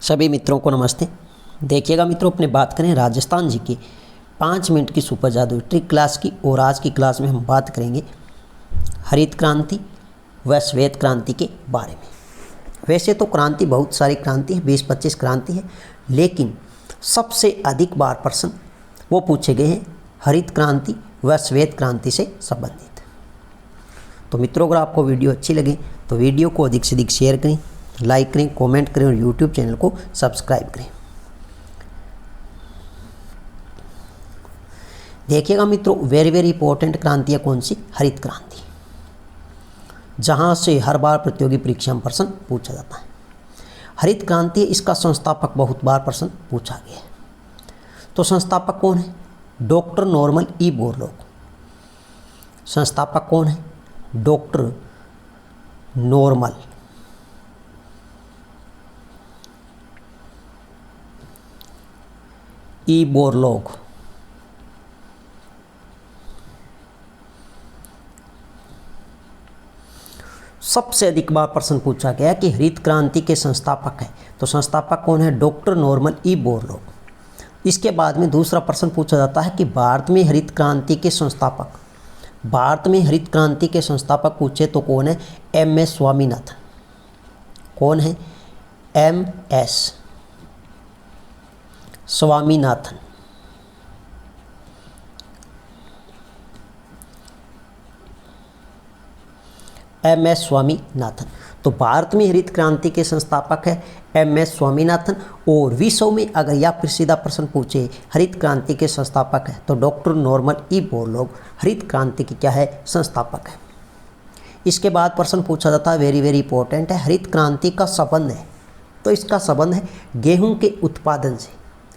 सभी मित्रों को नमस्ते। देखिएगा मित्रों, अपने बात करें राजस्थान जी की 5 मिनट की सुपर जादू ट्रिक क्लास की। और आज की क्लास में हम बात करेंगे हरित क्रांति व श्वेत क्रांति के बारे में। वैसे तो क्रांति बहुत सारी क्रांति है, 20-25 क्रांति है, लेकिन सबसे अधिक बार प्रश्न वो पूछे गए हैं हरित क्रांति व श्वेत क्रांति से संबंधित। तो मित्रों, अगर आपको वीडियो अच्छी लगे तो वीडियो को अधिक से अधिक शेयर करें, लाइक करें, कमेंट करें और यूट्यूब चैनल को सब्सक्राइब करें। देखिएगा मित्रों, वेरी इंपॉर्टेंट क्रांति है कौन सी? हरित क्रांति, जहां से हर बार प्रतियोगी परीक्षा में प्रश्न पूछा जाता है। हरित क्रांति, इसका संस्थापक बहुत बार प्रश्न पूछा गया है। तो संस्थापक कौन है? Doctor Norman E Borlaug. संस्थापक कौन है? Doctor Norman E Borlaug. सबसे अधिक बार प्रश्न पूछा गया कि हरित क्रांति के संस्थापक है, तो संस्थापक कौन है? Doctor Norman E Borlaug. इसके बाद में दूसरा प्रश्न पूछा जाता है कि भारत में हरित क्रांति के संस्थापक, भारत में हरित क्रांति के संस्थापक पूछे तो कौन है? MS स्वामीनाथन। कौन है? MS स्वामीनाथन। MS स्वामीनाथन। तो भारत में हरित क्रांति के संस्थापक है MS स्वामीनाथन। और विश्व में अगर या फिर सीधा प्रश्न पूछे हरित क्रांति के संस्थापक है तो डॉक्टर नॉर्मन ई बोरलॉग हरित क्रांति की क्या है? संस्थापक है। इसके बाद प्रश्न पूछा जाता है, वेरी इंपॉर्टेंट है, हरित क्रांति का संबंध है। तो इसका संबंध है गेहूं के उत्पादन से,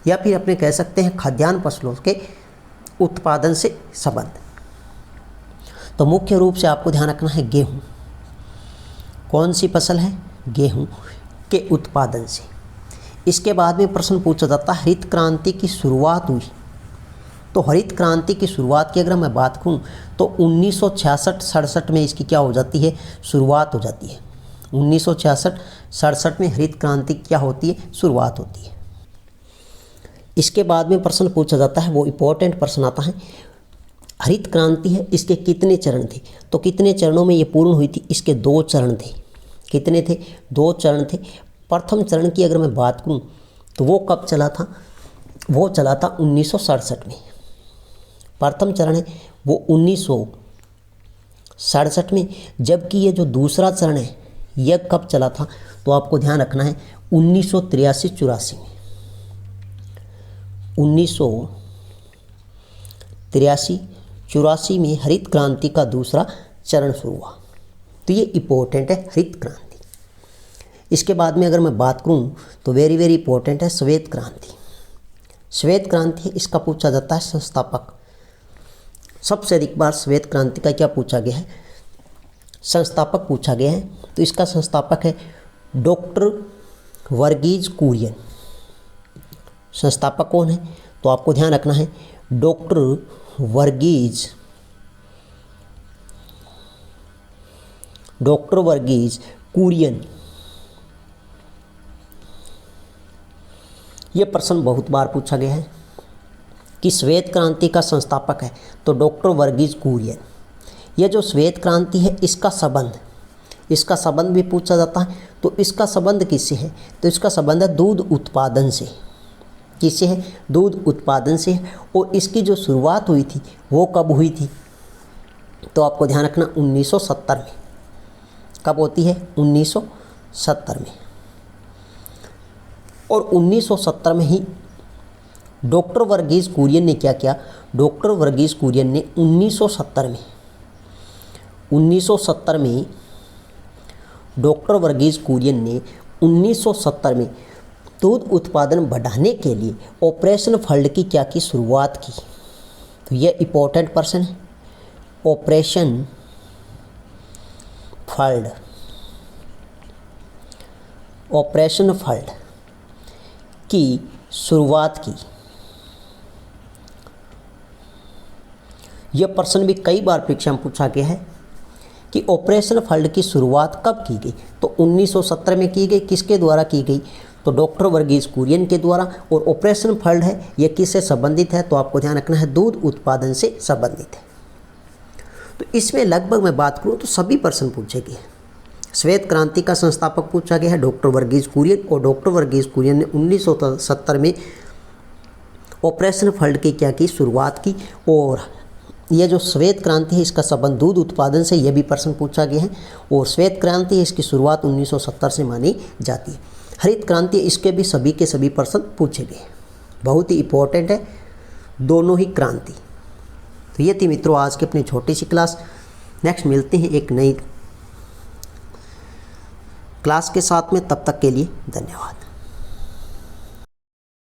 या फिर अपने कह सकते हैं खाद्यान्न फसलों के उत्पादन से संबंध। तो मुख्य रूप से आपको ध्यान रखना है गेहूं। कौन सी फसल है? गेहूं के उत्पादन से। इसके बाद में प्रश्न पूछा जाता है हरित क्रांति की शुरुआत हुई। तो हरित क्रांति की शुरुआत की अगर मैं बात करूं तो 1966-67 में इसकी क्या हो जाती है? शुरुआत हो जाती है। 1966-67 में हरित क्रांति क्या होती है? शुरुआत होती है। इसके बाद में प्रश्न पूछा जाता है, वो इंपॉर्टेंट प्रश्न आता है, हरित क्रांति है, इसके कितने चरण थे? तो कितने चरणों में ये पूर्ण हुई थी? इसके 2 चरण थे। कितने थे? 2 चरण थे। प्रथम चरण की अगर मैं बात करूं तो वो कब चला था? वो चला था 1967 में। प्रथम चरण है वो 1967 में, जबकि ये जो दूसरा चरण है यह कब चला था? तो आपको ध्यान रखना है 1983-84 में। 1983-84 में हरित क्रांति का दूसरा चरण शुरू हुआ। तो ये इंपॉर्टेंट है हरित क्रांति। इसके बाद में अगर मैं बात करूं तो वेरी इंपॉर्टेंट है श्वेत क्रांति। श्वेत क्रांति, इसका पूछा जाता है संस्थापक। सबसे अधिक बार श्वेत क्रांति का क्या पूछा गया है? संस्थापक पूछा गया है। तो इसका संस्थापक है डॉक्टर वर्गीज कुरियन। संस्थापक कौन है? तो आपको ध्यान रखना है डॉक्टर वर्गीज कुरियन। यह प्रश्न बहुत बार पूछा गया है कि श्वेत क्रांति का संस्थापक है तो डॉक्टर वर्गीज कुरियन। यह जो श्वेत क्रांति है इसका संबंध भी पूछा जाता है। तो इसका संबंध किससे है? तो इसका संबंध है दूध उत्पादन से। किससे है? दूध उत्पादन से। और इसकी जो शुरुआत हुई थी वो कब हुई थी? तो आपको ध्यान रखना 1970 में। कब होती है? 1970 में। और 1970 में ही डॉक्टर वर्गीज कुरियन ने क्या किया? डॉक्टर वर्गीज कुरियन ने 1970 में डॉक्टर वर्गीज कुरियन ने 1970 में दूध उत्पादन बढ़ाने के लिए ऑपरेशन फ्लड की क्या की? शुरुआत की। तो यह इंपॉर्टेंट पर्सन है। ऑपरेशन फ्लड की शुरुआत की। यह प्रश्न भी कई बार परीक्षा में पूछा गया है कि ऑपरेशन फ्लड की शुरुआत कब की गई? तो 1970 में की गई। किसके द्वारा की गई? तो डॉक्टर वर्गीज कुरियन के द्वारा। और ऑपरेशन फंड है, ये किससे संबंधित है, तो आपको ध्यान रखना है दूध उत्पादन से संबंधित है। तो इसमें लगभग मैं बात करूँ तो सभी प्रश्न पूछे गए। श्वेत क्रांति का संस्थापक पूछा गया है डॉक्टर वर्गीज कुरियन, और डॉक्टर वर्गीज कुरियन ने 1970 में ऑपरेशन फंड की क्या की, शुरुआत की। और यह जो श्वेत क्रांति है इसका संबंध दूध उत्पादन से, यह भी प्रश्न पूछा गया है। और श्वेत क्रांति है इसकी शुरुआत 1970 से मानी जाती है। हरित क्रांति, इसके भी सभी के सभी प्रश्न पूछे गए, बहुत ही इंपॉर्टेंट है दोनों ही क्रांति। तो ये थी मित्रों आज की अपनी छोटी सी क्लास। नेक्स्ट मिलते हैं एक नई क्लास के साथ में, तब तक के लिए धन्यवाद।